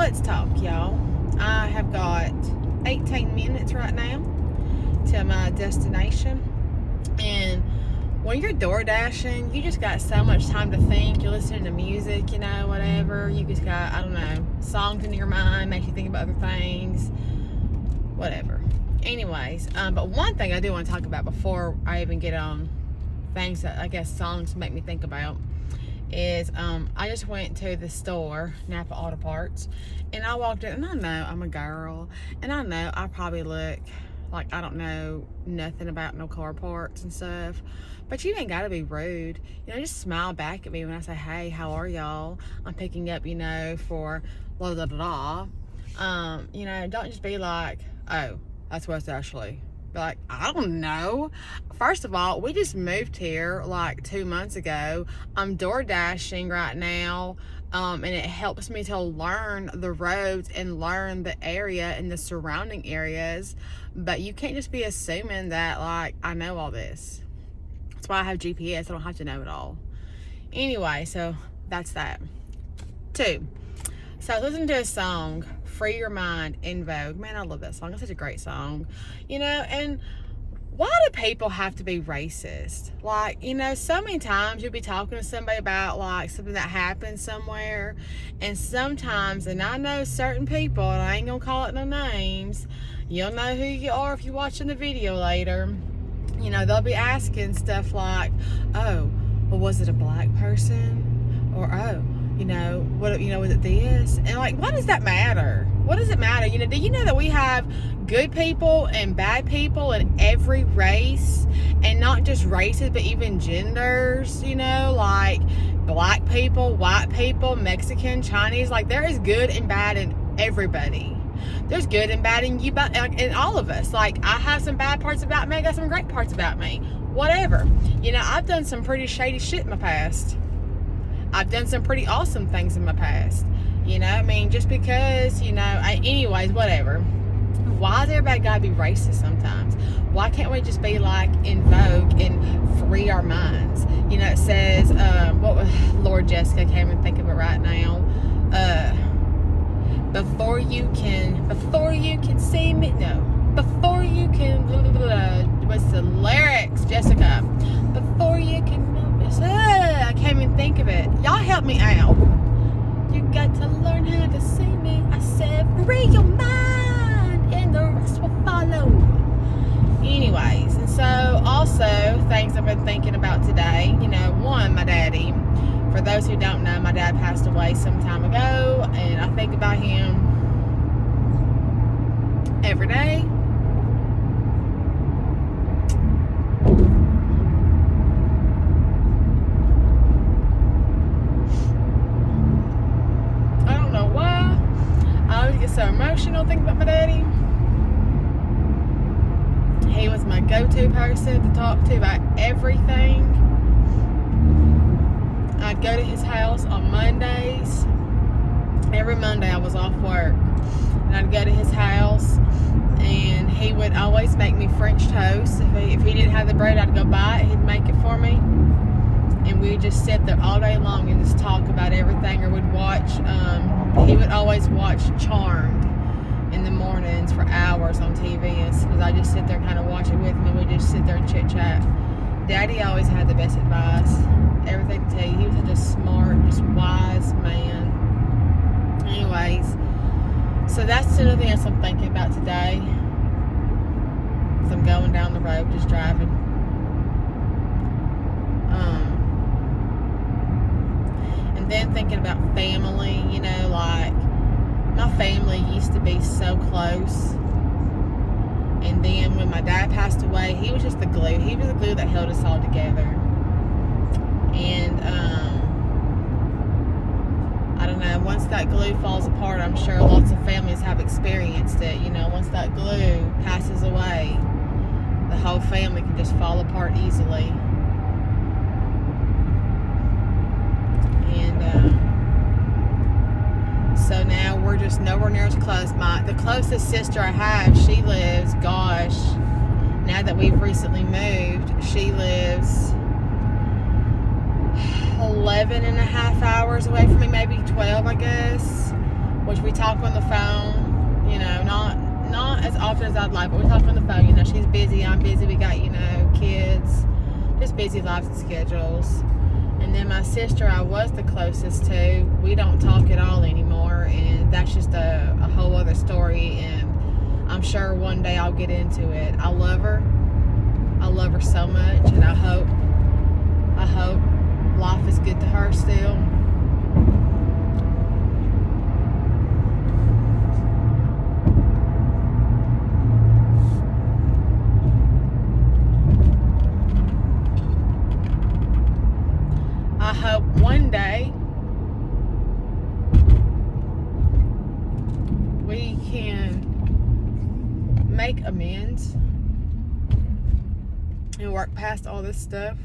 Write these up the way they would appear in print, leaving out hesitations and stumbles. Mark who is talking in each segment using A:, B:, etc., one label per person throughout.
A: let's talk, y'all. I have got 18 minutes right now to my destination. And when you're door dashing, you just got so much time to think. You're listening to music, whatever. You just got, I don't know, songs in your mind, makes you think about other things, whatever. Anyways, but one thing I do want to talk about before I even get on things that I guess songs make me think about is I just went to the store, Napa Auto Parts, and I walked in, and I know I'm a girl, and I know I probably look like I don't know nothing about no car parts and stuff, but you ain't gotta be rude. Just smile back at me when I say, hey, how are y'all? I'm picking up, for blah blah blah. Don't just be like, oh, that's West Ashley. Be like, I don't know. First of all, we just moved here like 2 months ago. I'm door dashing right now, and it helps me to learn the roads and learn the area and the surrounding areas. But you can't just be assuming that like I know all this. That's why I have GPS. I don't have to know it all. Anyway, so that's that. 2. So I was listening to a song, Free Your Mind, In Vogue. Man, I love that song. It's such a great song. And why do people have to be racist? Like, so many times you'll be talking to somebody about like something that happened somewhere, and sometimes, and I know certain people, and I ain't gonna call it no names, you'll know who you are if you're watching the video later. They'll be asking stuff like, oh, well, was it a black person? Or, oh, was it this? And like, what does that matter? What does it matter? Do you know that we have good people and bad people in every race, and not just races, but even genders, like black people, white people, Mexican, Chinese, like there is good and bad in everybody. There's good and bad in you, but in all of us. Like, I have some bad parts about me, I got some great parts about me, whatever. I've done some pretty shady shit in my past. I've done some pretty awesome things in my past. Just because, anyways, wwhatever. Why does everybody gotta be racist sometimes? Why can't we just be like in vogue and free our minds? It says, what was Lord Jessica, can't even think of it right now. Before you can see me, no. Before you can, blah, blah, blah, what's the lyrics, Jessica? Before you can notice, I can't even think of it. Y'all help me out. You got to learn how to see me. I said, free your mind, and the rest will follow. Anyways, and so also things I've been thinking about today. One, my daddy. For those who don't know, my dad passed away some time ago, and I think about him every day. I don't know why. I always get so emotional thinking about my daddy. He was my go-to person to talk to about everything. I'd go to his house on Mondays. Every Monday I was off work, and I'd go to his house, and he would always make me French toast. If he didn't have the bread, I'd go buy it. He'd make it for me, and we'd just sit there all day long and just talk about everything. Or we'd watch. He would always watch Charmed in the mornings for hours on TV, and so I just sit there, kind of watch it with him, and we just sit there and chit chat. Daddy always had the best advice. Everything to tell you. He was such a smart, just wise man. Anyways, so that's another thing I'm thinking about today. As I'm going down the road, just driving. And then thinking about family, like my family used to be so close. And then when my dad passed away, he was just the glue. He was the glue that held us all together. And I don't know, once that glue falls apart, I'm sure lots of families have experienced it. Once that glue passes away, the whole family can just fall apart easily. And so now we're just nowhere near as close. The closest sister I have, she lives, gosh, now that we've recently moved, she lives 11 and a half hours away from me, maybe 12, I guess, which much. We talk on the phone, you know, not as often as I'd like, but we talk on the phone. You know, she's busy, I'm busy, we got, you know, kids, just busy lives and schedules. And then my sister, I was the closest to, we don't talk at all anymore, and that's just a whole other story, and I'm sure one day I'll get into it. I love her so much, and I hope life is good to her still. I hope one day we can make amends and work past all this stuff.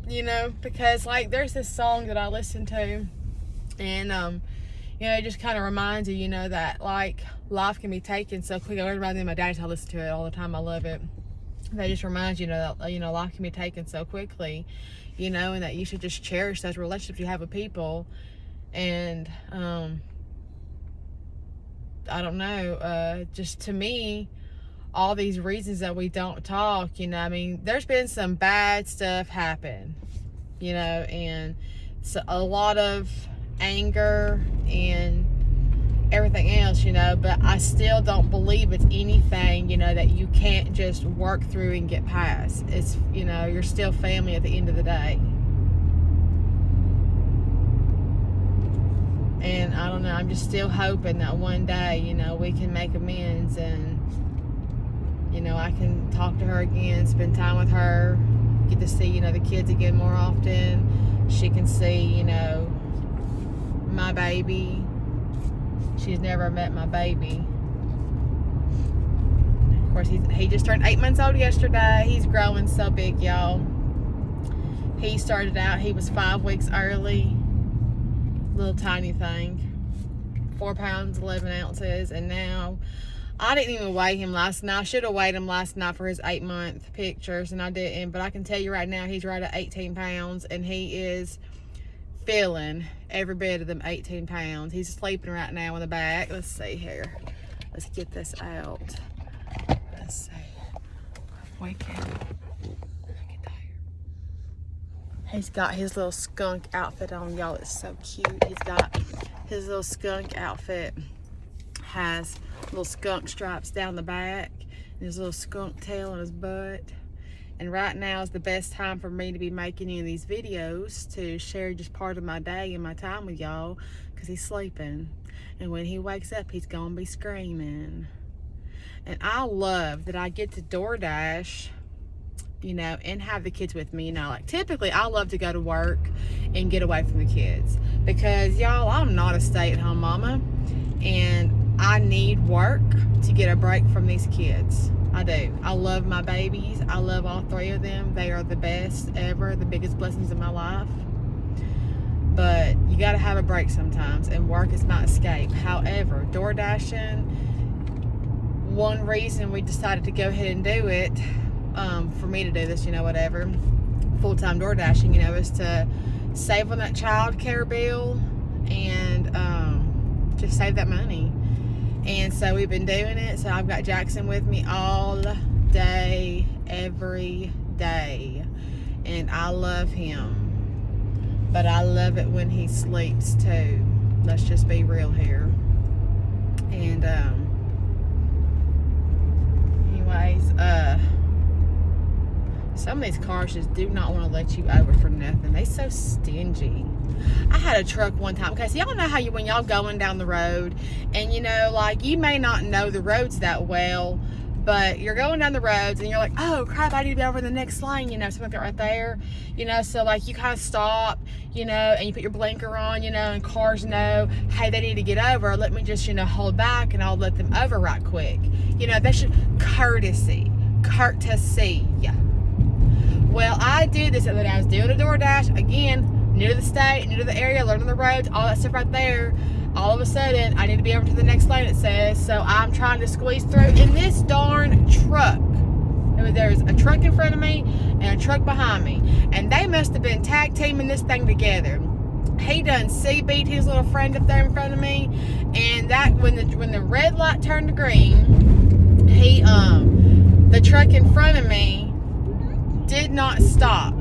A: You know, because like there's this song that I listen to, and you know, it just kind of reminds you, you know, that like life can be taken so quick. I always remind me of my dad. I listen to it all the time. I love it. That just reminds you, that, you know, life can be taken so quickly, you know, and that you should just cherish those relationships you have with people. And I don't know, just to me, all these reasons that we don't talk, you know, I mean, there's been some bad stuff happen, you know, and so a lot of anger and everything else, you know, but I still don't believe it's anything, you know, that you can't just work through and get past. It's, you know, you're still family at the end of the day. And I don't know, I'm just still hoping that one day, you know, we can make amends, and, you know, I can talk to her again, spend time with her, get to see, you know, the kids again more often. She can see, you know, my baby. She's never met my baby. Of course, he just turned 8 months old yesterday. He's growing so big, y'all. He started out, he was 5 weeks early. Little tiny thing, 4 pounds 11 ounces, and now I didn't even weigh him last night. I should have weighed him last night for his 8-month pictures, and I didn't. But I can tell you right now, he's right at 18 pounds, and he is feeling every bit of them 18 pounds. He's sleeping right now in the back. Let's see here. Let's get this out. Let's see. Wake up. He's got his little skunk outfit on, y'all. It's so cute. He's got his little skunk outfit. Has little skunk stripes down the back. And his little skunk tail on his butt. And right now is the best time for me to be making any of these videos to share just part of my day and my time with y'all. Because he's sleeping. And when he wakes up, he's going to be screaming. And I love that I get to DoorDash, you know, and have the kids with me. You know, like typically I love to go to work and get away from the kids, because y'all, I'm not a stay-at-home mama, and I need work to get a break from these kids. I do. I love my babies. I love all 3 of them. They are the best ever, the biggest blessings in my life. But you got to have a break sometimes, and work is my escape. However, DoorDashing, one reason we decided to go ahead and do it, for me to do this, you know, whatever, full-time DoorDashing, you know, is to save on that child care bill and just save that money. And so we've been doing it. So I've got Jackson with me all day, every day, and I love him, but I love it when he sleeps too. Let's just be real here. And anyways, some of these cars just do not want to let you over for nothing. They so stingy. I had a truck one time. Okay, so y'all know how when y'all going down the road, and you know, like, you may not know the roads that well, but you're going down the roads and you're like, oh crap, I need to be over in the next lane, you know, something like that right there, you know. So like you kind of stop, you know, and you put your blinker on, you know, and cars know, hey, they need to get over, let me just, you know, hold back and I'll let them over right quick. You know, that's just courtesy. Yeah. Well, I did this the other day. I was doing a DoorDash, again, new to the state, new to the area, learning the roads, all that stuff right there. All of a sudden, I need to be over to the next lane, it says. So I'm trying to squeeze through in this darn truck. There was a truck in front of me and a truck behind me, and they must have been tag teaming this thing together. He done CB'd his little friend up there in front of me, and that when the red light turned to green, the truck in front of me did not stop.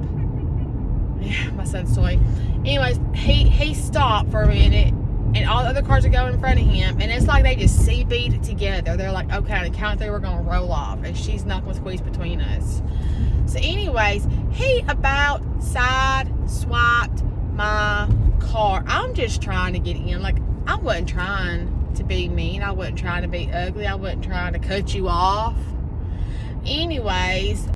A: Yeah, my son's toy. Anyways, he stopped for a minute, and all the other cars are going in front of him, and it's like they just CB'd together. They're like, okay, on the count of three, we're gonna roll off, and she's not gonna squeeze between us. So anyways, he about side swiped my car. I'm just trying to get in. Like, I wasn't trying to be mean. I wasn't trying to be ugly. I wasn't trying to cut you off. Anyways,